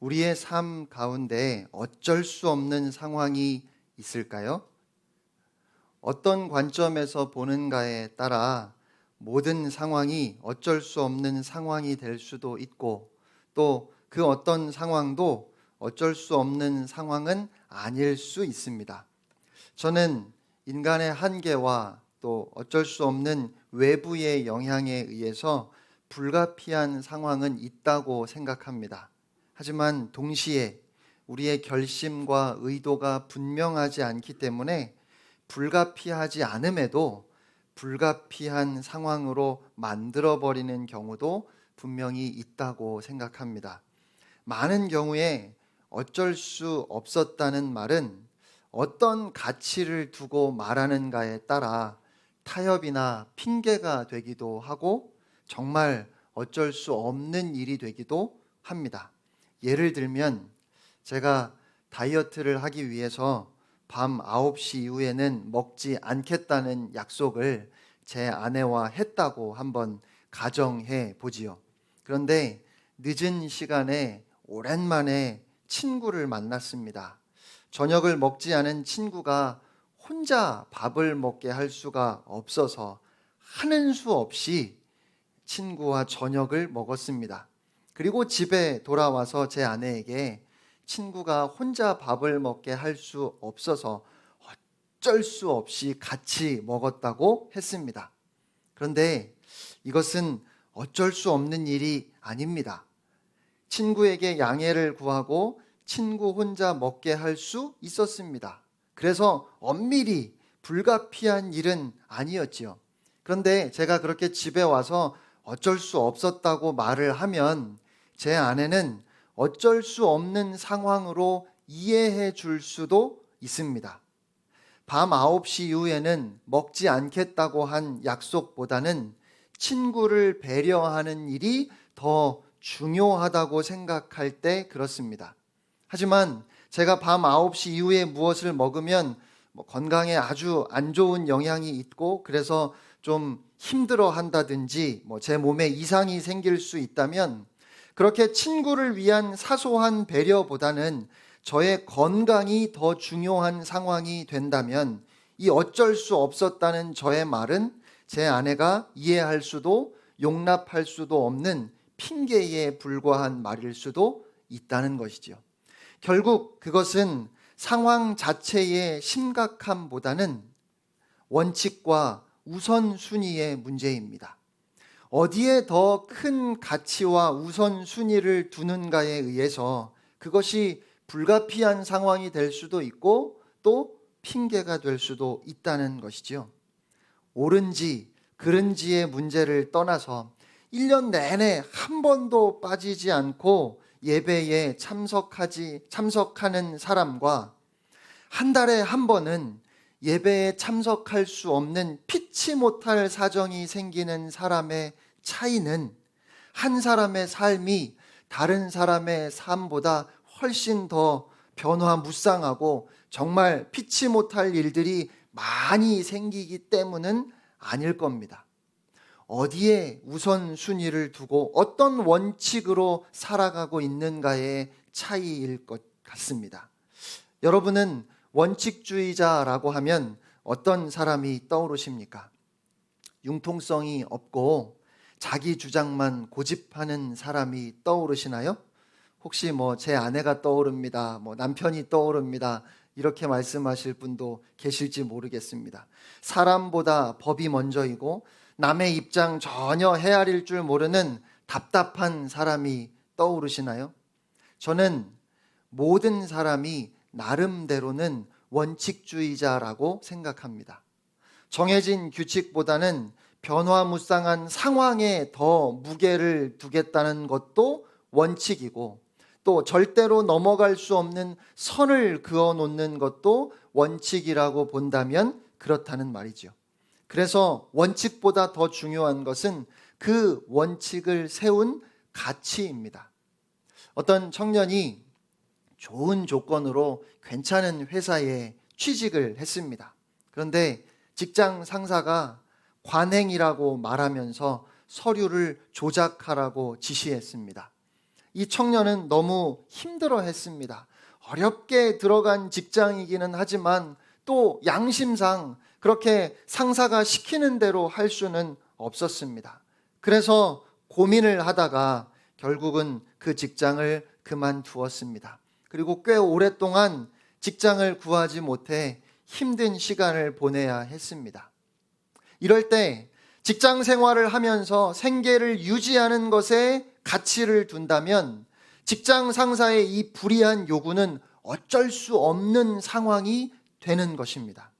우리의 삶 가운데 어쩔 수 없는 상황이 있을까요? 어떤 관점에서 보는가에 따라 모든 상황이 어쩔 수 없는 상황이 될 수도 있고, 또 그 어떤 상황도 어쩔 수 없는 상황은 아닐 수 있습니다. 저는 인간의 한계와 또 어쩔 수 없는 외부의 영향에 의해서 불가피한 상황은 있다고 생각합니다. 하지만 동시에 우리의 결심과 의도가 분명하지 않기 때문에 불가피하지 않음에도 불가피한 상황으로 만들어버리는 경우도 분명히 있다고 생각합니다. 많은 경우에 어쩔 수 없었다는 말은 어떤 가치를 두고 말하는가에 따라 타협이나 핑계가 되기도 하고 정말 어쩔 수 없는 일이 되기도 합니다. 예를 들면 제가 다이어트를 하기 위해서 밤 9시 이후에는 먹지 않겠다는 약속을 제 아내와 했다고 한번 가정해 보지요. 그런데 늦은 시간에 오랜만에 친구를 만났습니다. 저녁을 먹지 않은 친구가 혼자 밥을 먹게 할 수가 없어서 하는 수 없이 친구와 저녁을 먹었습니다. 그리고 집에 돌아와서 제 아내에게 친구가 혼자 밥을 먹게 할 수 없어서 어쩔 수 없이 같이 먹었다고 했습니다. 그런데 이것은 어쩔 수 없는 일이 아닙니다. 친구에게 양해를 구하고 친구 혼자 먹게 할 수 있었습니다. 그래서 엄밀히 불가피한 일은 아니었지요. 그런데 제가 그렇게 집에 와서 어쩔 수 없었다고 말을 하면 제 아내는 어쩔 수 없는 상황으로 이해해 줄 수도 있습니다. 밤 9시 이후에는 먹지 않겠다고 한 약속보다는 친구를 배려하는 일이 더 중요하다고 생각할 때 그렇습니다. 하지만 제가 밤 9시 이후에 무엇을 먹으면 건강에 아주 안 좋은 영향이 있고 그래서 좀 힘들어 한다든지 제 몸에 이상이 생길 수 있다면 그렇게 친구를 위한 사소한 배려보다는 저의 건강이 더 중요한 상황이 된다면 이 어쩔 수 없었다는 저의 말은 제 아내가 이해할 수도 용납할 수도 없는 핑계에 불과한 말일 수도 있다는 것이지요. 결국 그것은 상황 자체의 심각함보다는 원칙과 우선순위의 문제입니다. 어디에 더 큰 가치와 우선순위를 두는가에 의해서 그것이 불가피한 상황이 될 수도 있고 또 핑계가 될 수도 있다는 것이죠. 옳은지 그른지의 문제를 떠나서 1년 내내 한 번도 빠지지 않고 예배에 참석하는 사람과 한 달에 한 번은 예배에 참석할 수 없는 피치 못할 사정이 생기는 사람의 차이는 한 사람의 삶이 다른 사람의 삶보다 훨씬 더 변화무쌍하고 정말 피치 못할 일들이 많이 생기기 때문은 아닐 겁니다. 어디에 우선순위를 두고 어떤 원칙으로 살아가고 있는가의 차이일 것 같습니다. 여러분은 원칙주의자라고 하면 어떤 사람이 떠오르십니까? 융통성이 없고 자기 주장만 고집하는 사람이 떠오르시나요? 혹시 제 아내가 떠오릅니다. 남편이 떠오릅니다. 이렇게 말씀하실 분도 계실지 모르겠습니다. 사람보다 법이 먼저이고 남의 입장 전혀 헤아릴 줄 모르는 답답한 사람이 떠오르시나요? 저는 모든 사람이 나름대로는 원칙주의자라고 생각합니다. 정해진 규칙보다는 변화무쌍한 상황에 더 무게를 두겠다는 것도 원칙이고 또 절대로 넘어갈 수 없는 선을 그어 놓는 것도 원칙이라고 본다면 그렇다는 말이죠. 그래서 원칙보다 더 중요한 것은 그 원칙을 세운 가치입니다. 어떤 청년이 좋은 조건으로 괜찮은 회사에 취직을 했습니다. 그런데 직장 상사가 관행이라고 말하면서 서류를 조작하라고 지시했습니다. 이 청년은 너무 힘들어 했습니다. 어렵게 들어간 직장이기는 하지만 또 양심상 그렇게 상사가 시키는 대로 할 수는 없었습니다. 그래서 고민을 하다가 결국은 그 직장을 그만두었습니다. 그리고 꽤 오랫동안 직장을 구하지 못해 힘든 시간을 보내야 했습니다. 이럴 때 직장 생활을 하면서 생계를 유지하는 것에 가치를 둔다면 직장 상사의 이 불이한 요구는 어쩔 수 없는 상황이 되는 것입니다.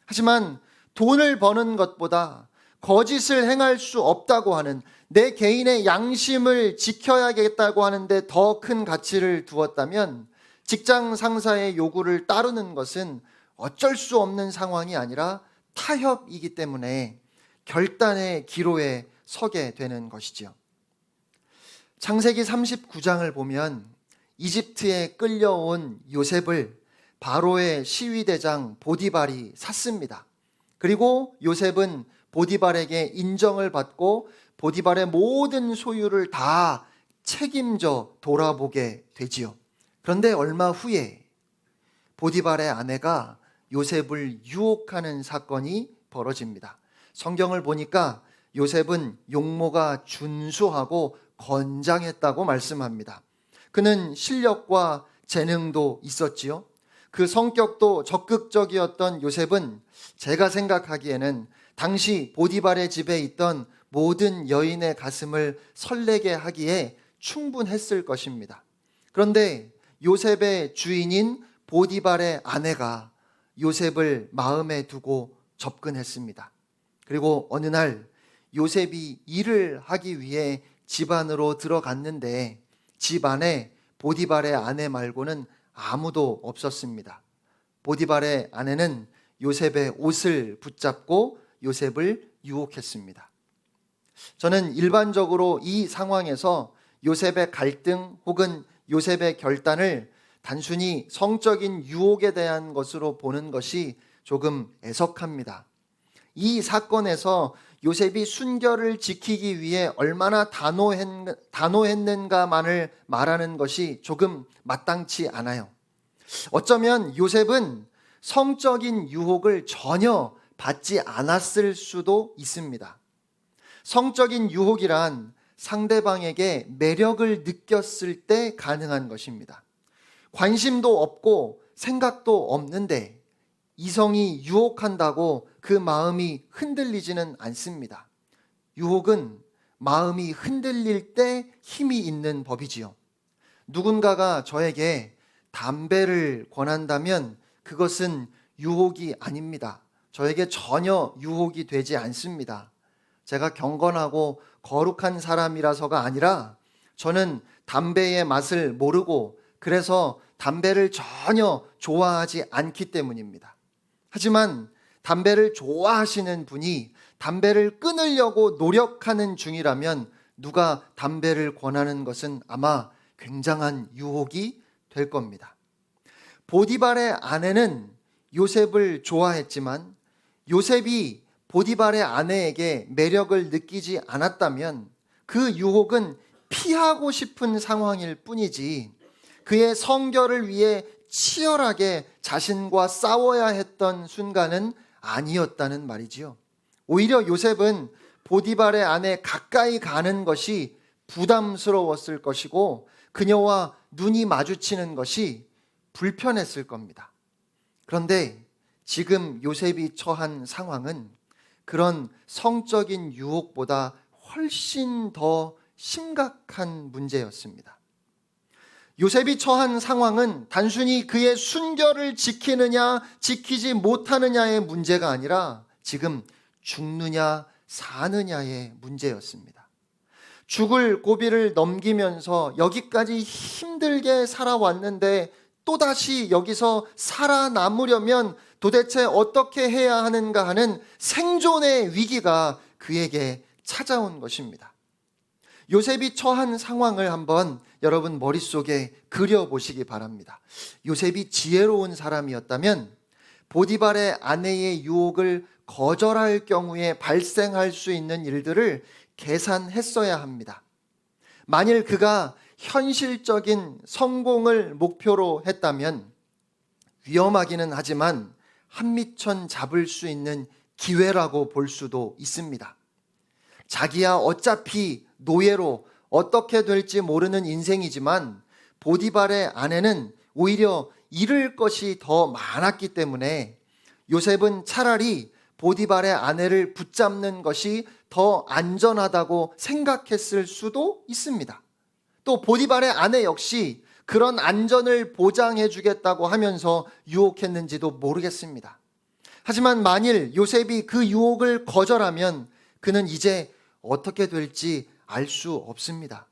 하지만 돈을 버는 것보다 거짓을 행할 수 없다고 하는 내 개인의 양심을 지켜야겠다고 하는데 더 큰 가치를 두었다면 직장 상사의 요구를 따르는 것은 어쩔 수 없는 상황이 아니라 타협이기 때문에 결단의 기로에 서게 되는 것이지요. 창세기 39장을 보면 이집트에 끌려온 요셉을 바로의 시위대장 보디발이 샀습니다. 그리고 요셉은 보디발에게 인정을 받고 보디발의 모든 소유를 다 책임져 돌아보게 되지요. 그런데 얼마 후에 보디발의 아내가 요셉을 유혹하는 사건이 벌어집니다. 성경을 보니까 요셉은 용모가 준수하고 건장했다고 말씀합니다. 그는 실력과 재능도 있었지요. 그 성격도 적극적이었던 요셉은 제가 생각하기에는 당시 보디발의 집에 있던 모든 여인의 가슴을 설레게 하기에 충분했을 것입니다. 그런데 요셉의 주인인 보디발의 아내가 요셉을 마음에 두고 접근했습니다. 그리고 어느 날 요셉이 일을 하기 위해 집 안으로 들어갔는데 집 안에 보디발의 아내 말고는 아무도 없었습니다. 보디발의 아내는 요셉의 옷을 붙잡고 요셉을 유혹했습니다. 저는 일반적으로 이 상황에서 요셉의 갈등 혹은 요셉의 결단을 단순히 성적인 유혹에 대한 것으로 보는 것이 조금 애석합니다. 이 사건에서 요셉이 순결을 지키기 위해 얼마나 단호했는가만을 말하는 것이 조금 마땅치 않아요. 어쩌면 요셉은 성적인 유혹을 전혀 받지 않았을 수도 있습니다. 성적인 유혹이란 상대방에게 매력을 느꼈을 때 가능한 것입니다. 관심도 없고 생각도 없는데 이성이 유혹한다고 그 마음이 흔들리지는 않습니다. 유혹은 마음이 흔들릴 때 힘이 있는 법이지요. 누군가가 저에게 담배를 권한다면 그것은 유혹이 아닙니다. 저에게 전혀 유혹이 되지 않습니다. 제가 경건하고 거룩한 사람이라서가 아니라 저는 담배의 맛을 모르고 그래서 담배를 전혀 좋아하지 않기 때문입니다. 하지만 담배를 좋아하시는 분이 담배를 끊으려고 노력하는 중이라면 누가 담배를 권하는 것은 아마 굉장한 유혹이 될 겁니다. 보디발의 아내는 요셉을 좋아했지만 요셉이 보디발의 아내에게 매력을 느끼지 않았다면 그 유혹은 피하고 싶은 상황일 뿐이지 그의 성결을 위해 치열하게 자신과 싸워야 했던 순간은 아니었다는 말이지요. 오히려 요셉은 보디발의 아내 가까이 가는 것이 부담스러웠을 것이고 그녀와 눈이 마주치는 것이 불편했을 겁니다. 그런데 지금 요셉이 처한 상황은 그런 성적인 유혹보다 훨씬 더 심각한 문제였습니다. 요셉이 처한 상황은 단순히 그의 순결을 지키느냐 지키지 못하느냐의 문제가 아니라 지금 죽느냐 사느냐의 문제였습니다. 죽을 고비를 넘기면서 여기까지 힘들게 살아왔는데 또다시 여기서 살아남으려면 도대체 어떻게 해야 하는가 하는 생존의 위기가 그에게 찾아온 것입니다. 요셉이 처한 상황을 한번 여러분 머릿속에 그려보시기 바랍니다. 요셉이 지혜로운 사람이었다면 보디발의 아내의 유혹을 거절할 경우에 발생할 수 있는 일들을 계산했어야 합니다. 만일 그가 현실적인 성공을 목표로 했다면 위험하기는 하지만 한미천 잡을 수 있는 기회라고 볼 수도 있습니다. 자기야 어차피 노예로 어떻게 될지 모르는 인생이지만 보디발의 아내는 오히려 잃을 것이 더 많았기 때문에 요셉은 차라리 보디발의 아내를 붙잡는 것이 더 안전하다고 생각했을 수도 있습니다. 또 보디발의 아내 역시 그런 안전을 보장해 주겠다고 하면서 유혹했는지도 모르겠습니다. 하지만 만일 요셉이 그 유혹을 거절하면 그는 이제 어떻게 될지 알 수 없습니다.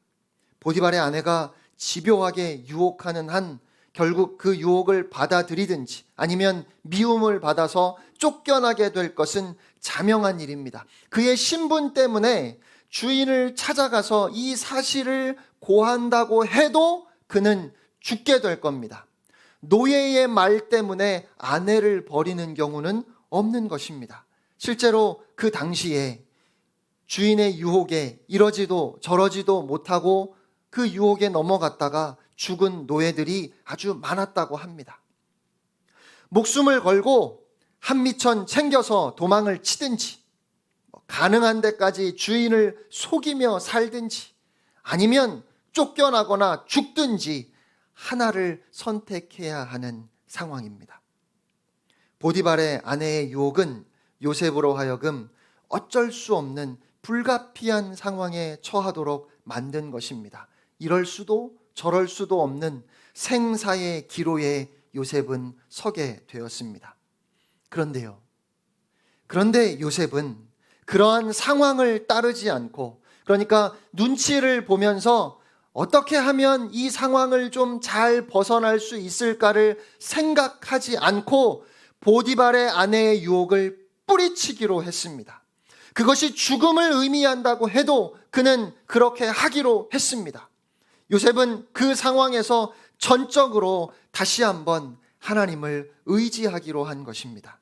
보디발의 아내가 집요하게 유혹하는 한 결국 그 유혹을 받아들이든지 아니면 미움을 받아서 쫓겨나게 될 것은 자명한 일입니다. 그의 신분 때문에 주인을 찾아가서 이 사실을 고한다고 해도 그는 죽게 될 겁니다. 노예의 말 때문에 아내를 버리는 경우는 없는 것입니다. 실제로 그 당시에 주인의 유혹에 이러지도 저러지도 못하고 그 유혹에 넘어갔다가 죽은 노예들이 아주 많았다고 합니다. 목숨을 걸고 한미천 챙겨서 도망을 치든지 가능한 데까지 주인을 속이며 살든지 아니면 쫓겨나거나 죽든지 하나를 선택해야 하는 상황입니다. 보디발의 아내의 유혹은 요셉으로 하여금 어쩔 수 없는 불가피한 상황에 처하도록 만든 것입니다. 이럴 수도 저럴 수도 없는 생사의 기로에 요셉은 서게 되었습니다. 그런데 요셉은 그러한 상황을 따르지 않고, 그러니까 눈치를 보면서 어떻게 하면 이 상황을 좀 잘 벗어날 수 있을까를 생각하지 않고 보디발의 아내의 유혹을 뿌리치기로 했습니다. 그것이 죽음을 의미한다고 해도 그는 그렇게 하기로 했습니다. 요셉은 그 상황에서 전적으로 다시 한번 하나님을 의지하기로 한 것입니다.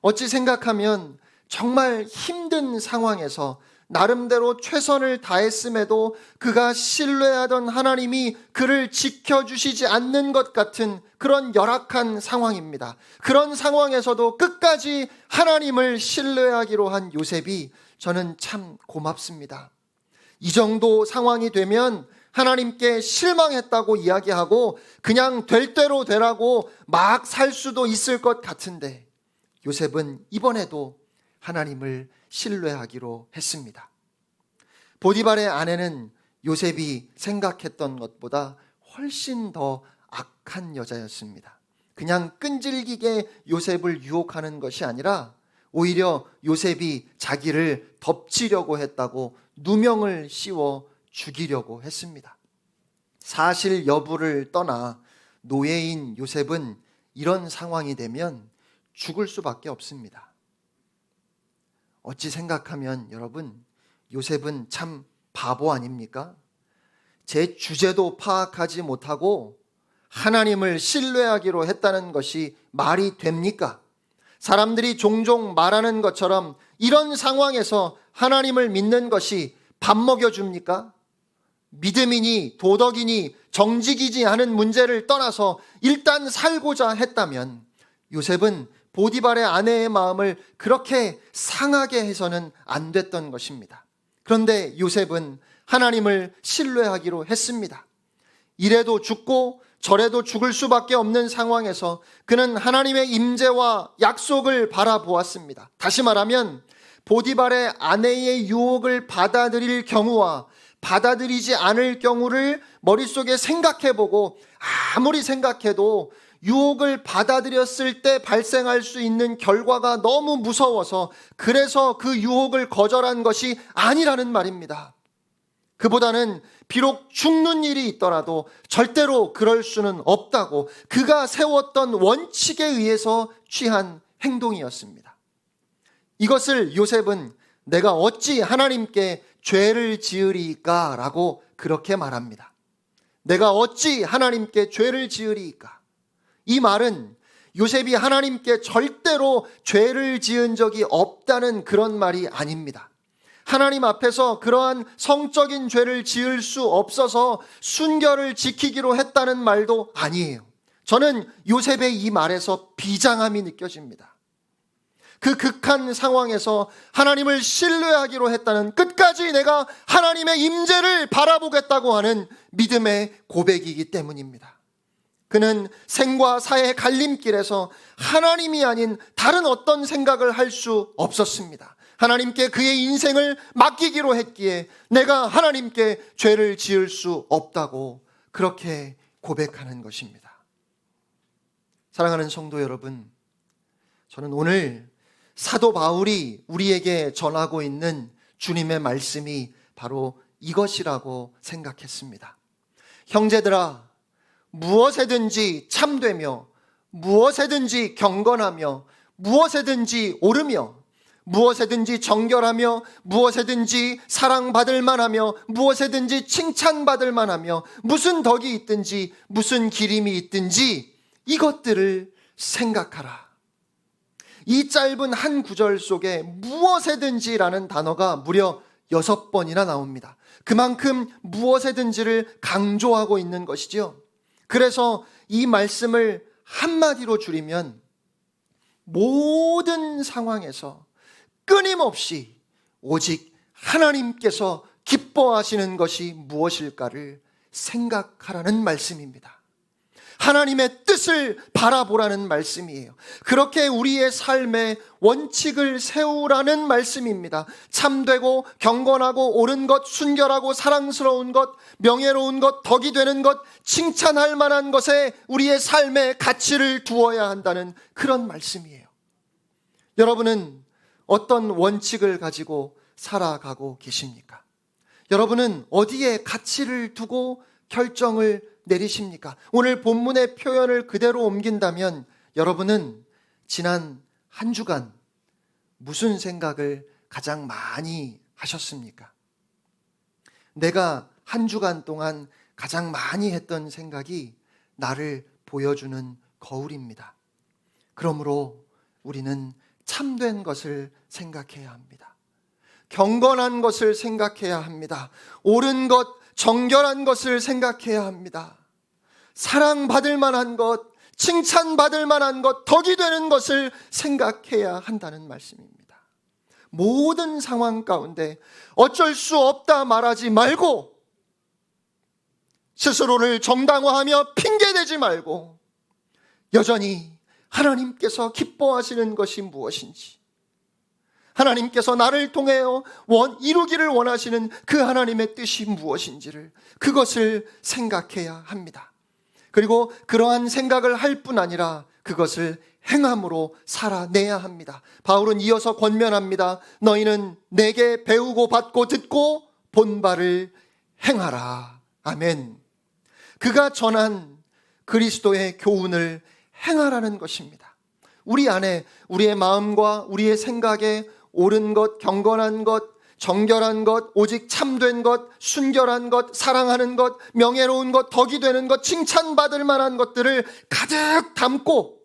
어찌 생각하면 정말 힘든 상황에서 나름대로 최선을 다했음에도 그가 신뢰하던 하나님이 그를 지켜주시지 않는 것 같은 그런 열악한 상황입니다. 그런 상황에서도 끝까지 하나님을 신뢰하기로 한 요셉이 저는 참 고맙습니다. 이 정도 상황이 되면 하나님께 실망했다고 이야기하고 그냥 될 대로 되라고 막 살 수도 있을 것 같은데 요셉은 이번에도 하나님을 신뢰하기로 했습니다. 보디발의 아내는 요셉이 생각했던 것보다 훨씬 더 악한 여자였습니다. 그냥 끈질기게 요셉을 유혹하는 것이 아니라 오히려 요셉이 자기를 덮치려고 했다고 누명을 씌워 죽이려고 했습니다. 사실 여부를 떠나 노예인 요셉은 이런 상황이 되면 죽을 수밖에 없습니다. 어찌 생각하면 여러분, 요셉은 참 바보 아닙니까? 제 주제도 파악하지 못하고 하나님을 신뢰하기로 했다는 것이 말이 됩니까? 사람들이 종종 말하는 것처럼 이런 상황에서 하나님을 믿는 것이 밥 먹여줍니까? 믿음이니 도덕이니 정직이지 않은 문제를 떠나서 일단 살고자 했다면 요셉은 보디발의 아내의 마음을 그렇게 상하게 해서는 안 됐던 것입니다. 그런데 요셉은 하나님을 신뢰하기로 했습니다. 이래도 죽고 저래도 죽을 수밖에 없는 상황에서 그는 하나님의 임재와 약속을 바라보았습니다. 다시 말하면 보디발의 아내의 유혹을 받아들일 경우와 받아들이지 않을 경우를 머릿속에 생각해보고 아무리 생각해도 유혹을 받아들였을 때 발생할 수 있는 결과가 너무 무서워서 그래서 그 유혹을 거절한 것이 아니라는 말입니다. 그보다는 비록 죽는 일이 있더라도 절대로 그럴 수는 없다고 그가 세웠던 원칙에 의해서 취한 행동이었습니다. 이것을 요셉은 내가 어찌 하나님께 죄를 지으리까 라고 그렇게 말합니다. 내가 어찌 하나님께 죄를 지으리까? 이 말은 요셉이 하나님께 절대로 죄를 지은 적이 없다는 그런 말이 아닙니다. 하나님 앞에서 그러한 성적인 죄를 지을 수 없어서 순결을 지키기로 했다는 말도 아니에요. 저는 요셉의 이 말에서 비장함이 느껴집니다. 그 극한 상황에서 하나님을 신뢰하기로 했다는, 끝까지 내가 하나님의 임재를 바라보겠다고 하는 믿음의 고백이기 때문입니다. 그는 생과 사의 갈림길에서 하나님이 아닌 다른 어떤 생각을 할 수 없었습니다. 하나님께 그의 인생을 맡기기로 했기에 내가 하나님께 죄를 지을 수 없다고 그렇게 고백하는 것입니다. 사랑하는 성도 여러분, 저는 오늘 사도 바울이 우리에게 전하고 있는 주님의 말씀이 바로 이것이라고 생각했습니다. 형제들아, 무엇에든지 참되며 무엇에든지 경건하며 무엇에든지 옳으며 무엇에든지 정결하며 무엇에든지 사랑받을 만하며 무엇에든지 칭찬받을 만하며 무슨 덕이 있든지 무슨 기림이 있든지 이것들을 생각하라. 이 짧은 한 구절 속에 무엇에든지라는 단어가 무려 6번이나 나옵니다. 그만큼 무엇에든지를 강조하고 있는 것이지요. 그래서 이 말씀을 한마디로 줄이면 모든 상황에서 끊임없이 오직 하나님께서 기뻐하시는 것이 무엇일까를 생각하라는 말씀입니다. 하나님의 뜻을 바라보라는 말씀이에요. 그렇게 우리의 삶의 원칙을 세우라는 말씀입니다. 참되고 경건하고 옳은 것, 순결하고 사랑스러운 것, 명예로운 것, 덕이 되는 것, 칭찬할 만한 것에 우리의 삶의 가치를 두어야 한다는 그런 말씀이에요. 여러분은 어떤 원칙을 가지고 살아가고 계십니까? 여러분은 어디에 가치를 두고 결정을 내리십니까? 오늘 본문의 표현을 그대로 옮긴다면 여러분은 지난 한 주간 무슨 생각을 가장 많이 하셨습니까? 내가 한 주간 동안 가장 많이 했던 생각이 나를 보여주는 거울입니다. 그러므로 우리는 참된 것을 생각해야 합니다. 경건한 것을 생각해야 합니다. 옳은 것, 정결한 것을 생각해야 합니다. 사랑받을 만한 것, 칭찬받을 만한 것, 덕이 되는 것을 생각해야 한다는 말씀입니다. 모든 상황 가운데 어쩔 수 없다 말하지 말고, 스스로를 정당화하며 핑계대지 말고 여전히 하나님께서 기뻐하시는 것이 무엇인지, 하나님께서 나를 통하여 이루기를 원하시는 그 하나님의 뜻이 무엇인지를, 그것을 생각해야 합니다. 그리고 그러한 생각을 할 뿐 아니라 그것을 행함으로 살아내야 합니다. 바울은 이어서 권면합니다. 너희는 내게 배우고 받고 듣고 본 바를 행하라. 아멘. 그가 전한 그리스도의 교훈을 행하라는 것입니다. 우리 안에, 우리의 마음과 우리의 생각에 옳은 것, 경건한 것, 정결한 것, 오직 참된 것, 순결한 것, 사랑하는 것, 명예로운 것, 덕이 되는 것, 칭찬받을 만한 것들을 가득 담고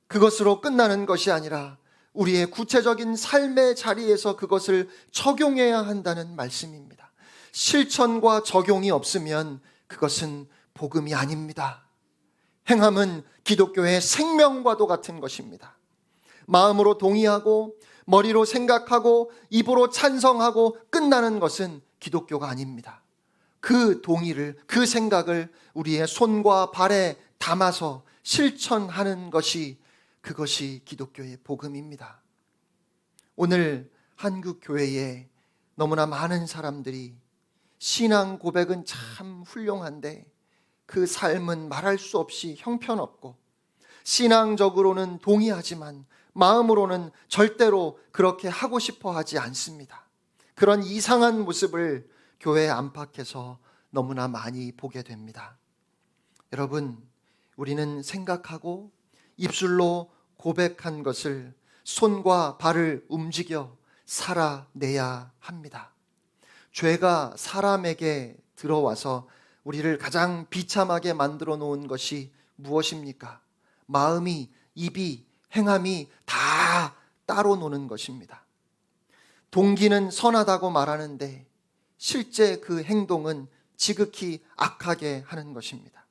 그것으로 끝나는 것이 아니라 우리의 구체적인 삶의 자리에서 그것을 적용해야 한다는 말씀입니다. 실천과 적용이 없으면 그것은 복음이 아닙니다. 행함은 기독교의 생명과도 같은 것입니다. 마음으로 동의하고 머리로 생각하고 입으로 찬성하고 끝나는 것은 기독교가 아닙니다. 그 동의를, 그 생각을 우리의 손과 발에 담아서 실천하는 것이, 그것이 기독교의 복음입니다. 오늘 한국 교회에 너무나 많은 사람들이 신앙 고백은 참 훌륭한데 그 삶은 말할 수 없이 형편없고, 신앙적으로는 동의하지만 마음으로는 절대로 그렇게 하고 싶어 하지 않습니다. 그런 이상한 모습을 교회 안팎에서 너무나 많이 보게 됩니다. 여러분, 우리는 생각하고 입술로 고백한 것을 손과 발을 움직여 살아내야 합니다. 죄가 사람에게 들어와서 우리를 가장 비참하게 만들어 놓은 것이 무엇입니까? 마음이, 입이, 행함이 다 따로 노는 것입니다. 동기는 선하다고 말하는데 실제 그 행동은 지극히 악하게 하는 것입니다.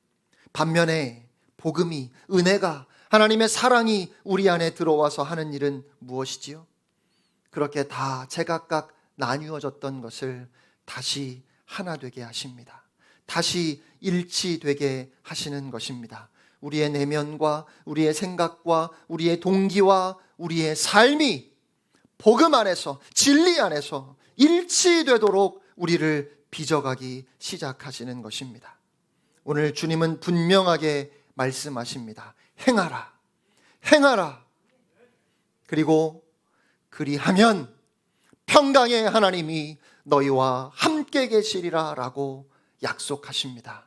반면에 복음이, 은혜가, 하나님의 사랑이 우리 안에 들어와서 하는 일은 무엇이지요? 그렇게 다 제각각 나뉘어졌던 것을 다시 하나 되게 하십니다. 다시 일치되게 하시는 것입니다. 우리의 내면과 우리의 생각과 우리의 동기와 우리의 삶이 복음 안에서, 진리 안에서 일치되도록 우리를 빚어가기 시작하시는 것입니다. 오늘 주님은 분명하게 말씀하십니다. 행하라, 행하라. 그리고 그리하면 평강의 하나님이 너희와 함께 계시리라 라고 약속하십니다.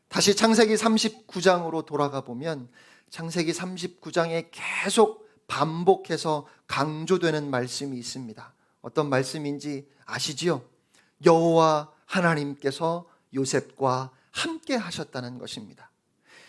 다시 창세기 39장으로 돌아가 보면 창세기 39장에 계속 반복해서 강조되는 말씀이 있습니다. 어떤 말씀인지 아시지요? 여호와 하나님께서 요셉과 함께 하셨다는 것입니다.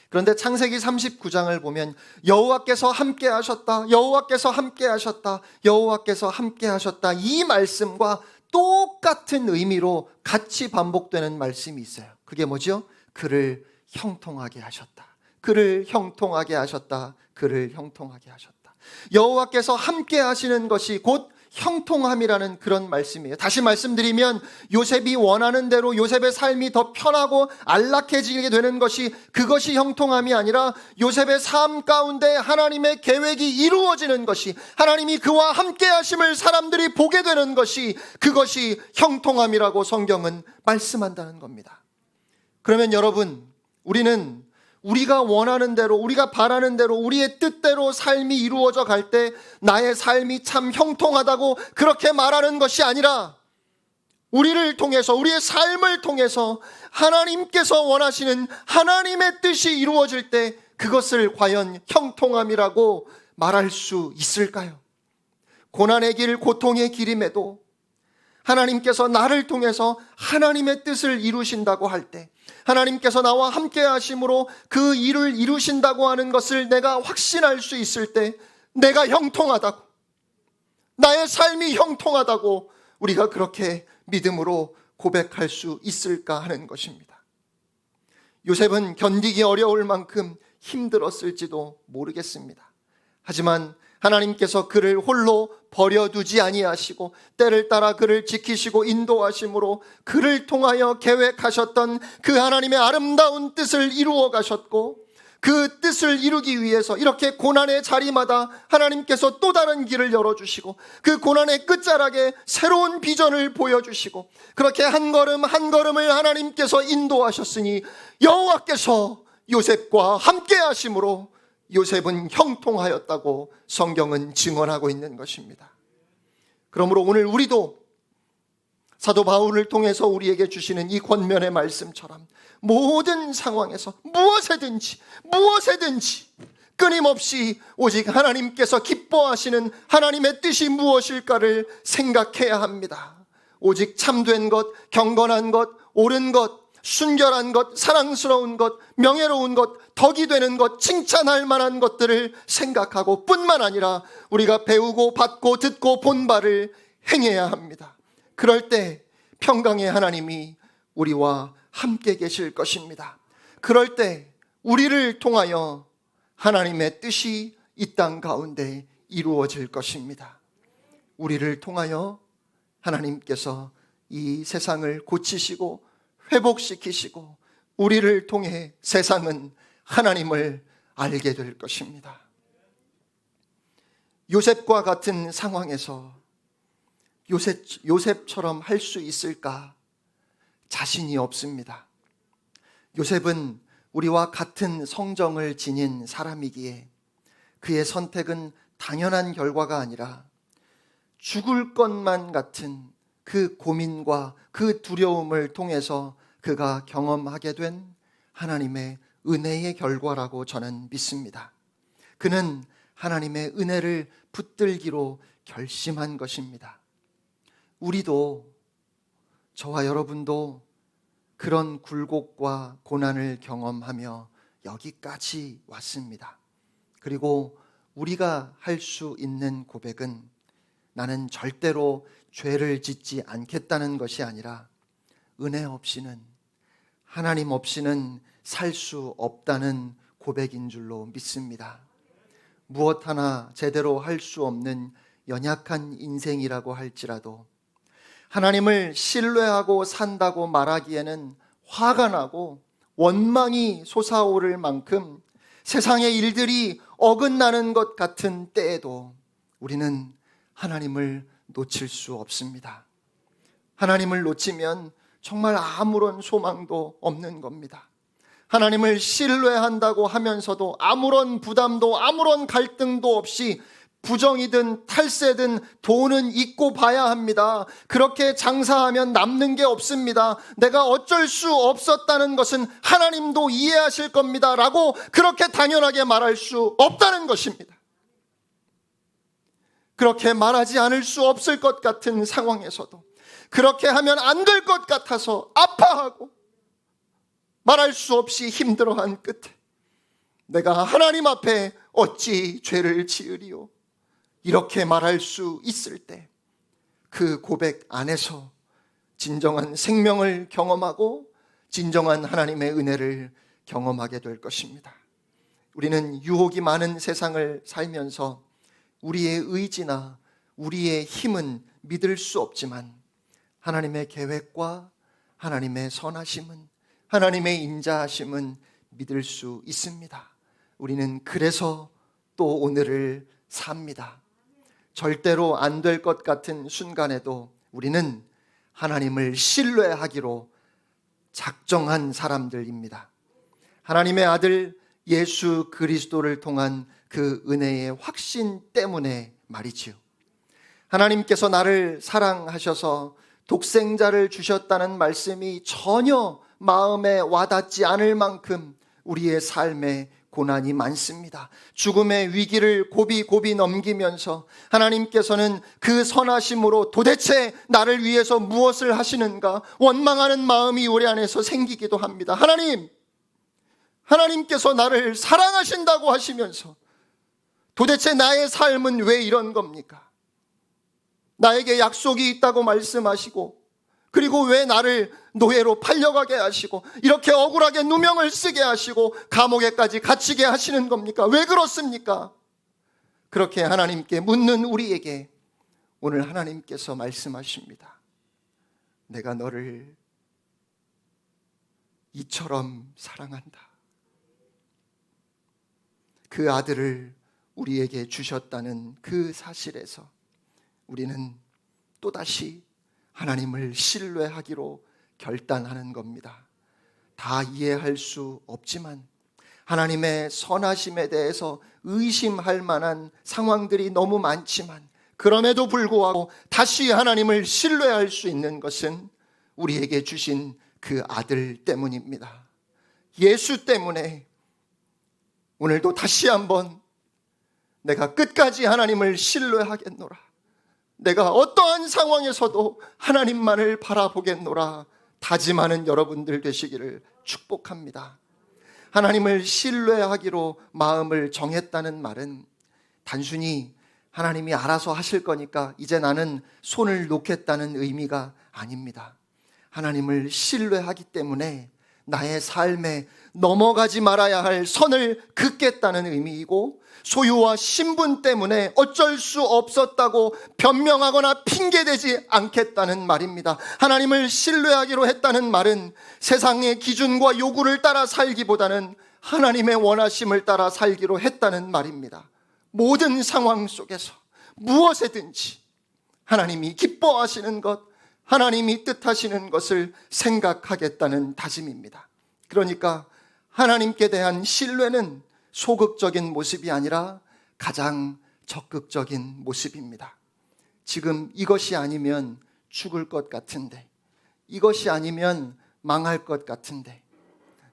그런데 창세기 39장을 보면 여호와께서 함께 하셨다, 여호와께서 함께 하셨다, 여호와께서 함께 하셨다, 이 말씀과 똑같은 의미로 같이 반복되는 말씀이 있어요. 그게 뭐죠? 그를 형통하게 하셨다, 그를 형통하게 하셨다, 그를 형통하게 하셨다. 여호와께서 함께 하시는 것이 곧 형통함이라는 그런 말씀이에요. 다시 말씀드리면 요셉이 원하는 대로 요셉의 삶이 더 편하고 안락해지게 되는 것이, 그것이 형통함이 아니라 요셉의 삶 가운데 하나님의 계획이 이루어지는 것이, 하나님이 그와 함께 하심을 사람들이 보게 되는 것이, 그것이 형통함이라고 성경은 말씀한다는 겁니다. 그러면 여러분, 우리는 우리가 원하는 대로, 우리가 바라는 대로, 우리의 뜻대로 삶이 이루어져 갈 때 나의 삶이 참 형통하다고 그렇게 말하는 것이 아니라, 우리를 통해서, 우리의 삶을 통해서 하나님께서 원하시는 하나님의 뜻이 이루어질 때 그것을 과연 형통함이라고 말할 수 있을까요? 고난의 길, 고통의 길임에도 하나님께서 나를 통해서 하나님의 뜻을 이루신다고 할 때, 하나님께서 나와 함께 하심으로 그 일을 이루신다고 하는 것을 내가 확신할 수 있을 때 내가 형통하다고, 나의 삶이 형통하다고 우리가 그렇게 믿음으로 고백할 수 있을까 하는 것입니다. 요셉은 견디기 어려울 만큼 힘들었을지도 모르겠습니다. 하지만 하나님께서 그를 홀로 버려두지 아니하시고 때를 따라 그를 지키시고 인도하심으로 그를 통하여 계획하셨던 그 하나님의 아름다운 뜻을 이루어 가셨고, 그 뜻을 이루기 위해서 이렇게 고난의 자리마다 하나님께서 또 다른 길을 열어주시고 그 고난의 끝자락에 새로운 비전을 보여주시고, 그렇게 한 걸음 한 걸음을 하나님께서 인도하셨으니 여호와께서 요셉과 함께 하심으로 요셉은 형통하였다고 성경은 증언하고 있는 것입니다. 그러므로 오늘 우리도 사도 바울을 통해서 우리에게 주시는 이 권면의 말씀처럼 모든 상황에서 무엇에든지 끊임없이 오직 하나님께서 기뻐하시는 하나님의 뜻이 무엇일까를 생각해야 합니다. 오직 참된 것, 경건한 것, 옳은 것, 순결한 것, 사랑스러운 것, 명예로운 것, 덕이 되는 것, 칭찬할 만한 것들을 생각하고 뿐만 아니라 우리가 배우고 받고 듣고 본 바를 행해야 합니다. 그럴 때 평강의 하나님이 우리와 함께 계실 것입니다. 그럴 때 우리를 통하여 하나님의 뜻이 이 땅 가운데 이루어질 것입니다. 우리를 통하여 하나님께서 이 세상을 고치시고 회복시키시고 우리를 통해 세상은 하나님을 알게 될 것입니다. 요셉과 같은 상황에서 요셉처럼 할 수 있을까? 자신이 없습니다. 요셉은 우리와 같은 성정을 지닌 사람이기에 그의 선택은 당연한 결과가 아니라 죽을 것만 같은 그 고민과 그 두려움을 통해서 그가 경험하게 된 하나님의 은혜의 결과라고 저는 믿습니다. 그는 하나님의 은혜를 붙들기로 결심한 것입니다. 우리도, 저와 여러분도 그런 굴곡과 고난을 경험하며 여기까지 왔습니다. 그리고 우리가 할 수 있는 고백은 나는 절대로 죄를 짓지 않겠다는 것이 아니라 은혜 없이는, 하나님 없이는 살 수 없다는 고백인 줄로 믿습니다. 무엇 하나 제대로 할 수 없는 연약한 인생이라고 할지라도 하나님을 신뢰하고 산다고 말하기에는 화가 나고 원망이 솟아오를 만큼 세상의 일들이 어긋나는 것 같은 때에도 우리는 하나님을 놓칠 수 없습니다. 하나님을 놓치면 정말 아무런 소망도 없는 겁니다. 하나님을 신뢰한다고 하면서도 아무런 부담도 아무런 갈등도 없이 부정이든 탈세든 돈은 있고 봐야 합니다. 그렇게 장사하면 남는 게 없습니다. 내가 어쩔 수 없었다는 것은 하나님도 이해하실 겁니다. 라고 그렇게 당연하게 말할 수 없다는 것입니다. 그렇게 말하지 않을 수 없을 것 같은 상황에서도 그렇게 하면 안 될 것 같아서 아파하고 말할 수 없이 힘들어한 끝에 내가 하나님 앞에 어찌 죄를 지으리요? 이렇게 말할 수 있을 때 그 고백 안에서 진정한 생명을 경험하고 진정한 하나님의 은혜를 경험하게 될 것입니다. 우리는 유혹이 많은 세상을 살면서 우리의 의지나 우리의 힘은 믿을 수 없지만 하나님의 계획과 하나님의 선하심은, 하나님의 인자하심은 믿을 수 있습니다. 우리는 그래서 또 오늘을 삽니다. 절대로 안 될 것 같은 순간에도 우리는 하나님을 신뢰하기로 작정한 사람들입니다. 하나님의 아들 예수 그리스도를 통한 그 은혜의 확신 때문에 말이지요. 하나님께서 나를 사랑하셔서 독생자를 주셨다는 말씀이 전혀 마음에 와닿지 않을 만큼 우리의 삶에 고난이 많습니다. 죽음의 위기를 고비고비 넘기면서 하나님께서는 그 선하심으로 도대체 나를 위해서 무엇을 하시는가 원망하는 마음이 우리 안에서 생기기도 합니다. 하나님께서 나를 사랑하신다고 하시면서 도대체 나의 삶은 왜 이런 겁니까? 나에게 약속이 있다고 말씀하시고 그리고 왜 나를 노예로 팔려가게 하시고 이렇게 억울하게 누명을 쓰게 하시고 감옥에까지 갇히게 하시는 겁니까? 왜 그렇습니까? 그렇게 하나님께 묻는 우리에게 오늘 하나님께서 말씀하십니다. 내가 너를 이처럼 사랑한다. 그 아들을 우리에게 주셨다는 그 사실에서 우리는 또다시 하나님을 신뢰하기로 결단하는 겁니다. 다 이해할 수 없지만 하나님의 선하심에 대해서 의심할 만한 상황들이 너무 많지만 그럼에도 불구하고 다시 하나님을 신뢰할 수 있는 것은 우리에게 주신 그 아들 때문입니다. 예수 때문에 오늘도 다시 한번 내가 끝까지 하나님을 신뢰하겠노라. 내가 어떠한 상황에서도 하나님만을 바라보겠노라 다짐하는 여러분들 되시기를 축복합니다. 하나님을 신뢰하기로 마음을 정했다는 말은 단순히 하나님이 알아서 하실 거니까 이제 나는 손을 놓겠다는 의미가 아닙니다. 하나님을 신뢰하기 때문에 나의 삶에 넘어가지 말아야 할 선을 긋겠다는 의미이고 소유와 신분 때문에 어쩔 수 없었다고 변명하거나 핑계대지 않겠다는 말입니다. 하나님을 신뢰하기로 했다는 말은 세상의 기준과 요구를 따라 살기보다는 하나님의 원하심을 따라 살기로 했다는 말입니다. 모든 상황 속에서 무엇에든지 하나님이 기뻐하시는 것, 하나님이 뜻하시는 것을 생각하겠다는 다짐입니다. 그러니까 하나님께 대한 신뢰는 소극적인 모습이 아니라 가장 적극적인 모습입니다. 지금 이것이 아니면 죽을 것 같은데, 이것이 아니면 망할 것 같은데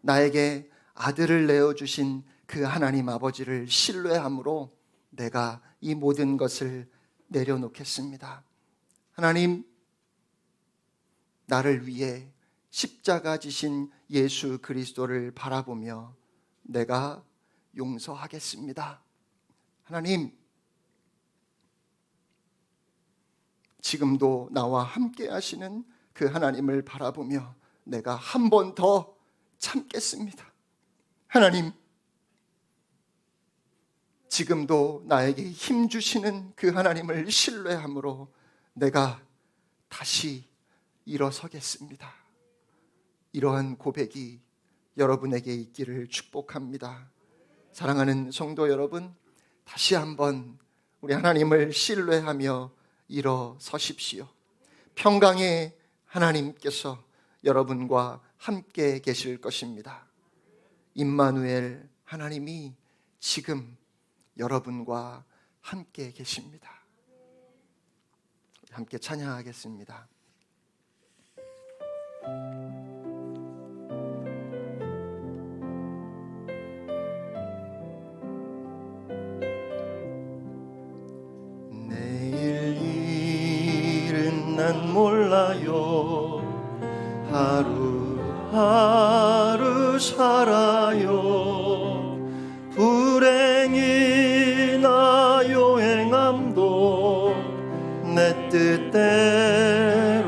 나에게 아들을 내어주신 그 하나님 아버지를 신뢰함으로 내가 이 모든 것을 내려놓겠습니다. 하나님, 나를 위해 십자가 지신 예수 그리스도를 바라보며 내가 용서하겠습니다. 하나님, 지금도 나와 함께 하시는 그 하나님을 바라보며 내가 한 번 더 참겠습니다. 하나님, 지금도 나에게 힘 주시는 그 하나님을 신뢰함으로 내가 다시 일어서겠습니다. 이러한 고백이 여러분에게 있기를 축복합니다. 사랑하는 성도 여러분, 다시 한번 우리 하나님을 신뢰하며 일어서십시오. 평강의 하나님께서 여러분과 함께 계실 것입니다. 임마누엘 하나님이 지금 여러분과 함께 계십니다. 함께 찬양하겠습니다. 내일 일은 난 몰라요. 하루하루 살아요. 불행이나 요행함도 내 뜻대로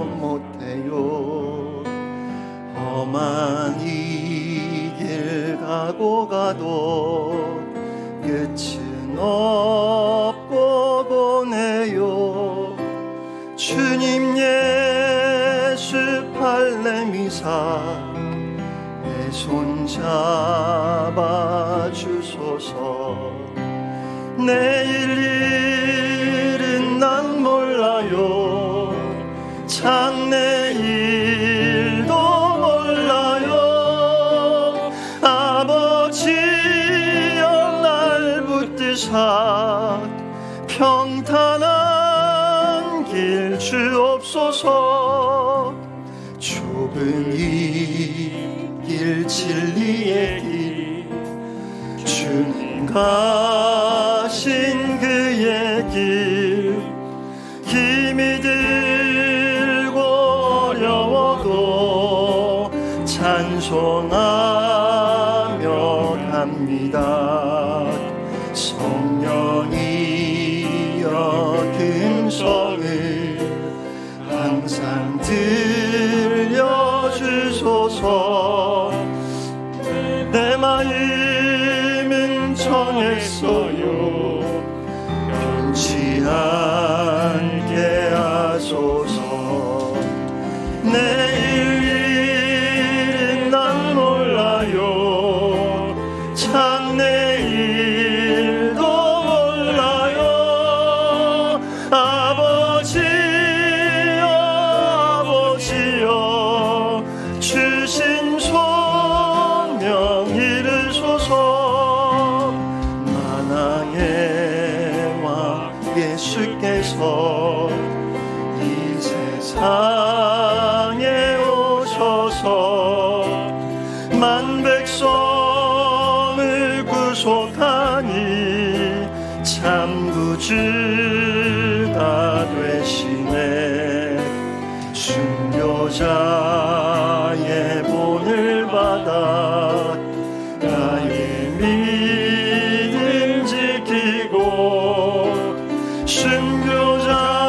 못해요. 험한 이 길 가고 가도 끝은 없고 보내요. 주님 예수 팔레미사 내 손 잡아주소서. 내일 일은 난 몰라요. 장래일도 몰라요. 아버지여 날 붙드사 평탄한 길 주옵소서. 좁은 이 길 진리의 길 주님 가신 그의 길 힘이 들고 어려워도 찬송하며 갑니다. 성령이여 금성을 항상 들려주소서. 내 마음은 정했어요. 변치 않게 하소서. 내일 일은 난 몰라요. 장래일도 몰라요. 아버지여 주신 소명 이루소서. 만왕의 왕 예수께서 이 세상에 오셔서 만 백성을 구속하니 참 구주가 되시네. 순교자의 본을 받아 나의 믿음 지키고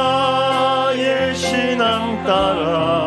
순교자의 신앙 따라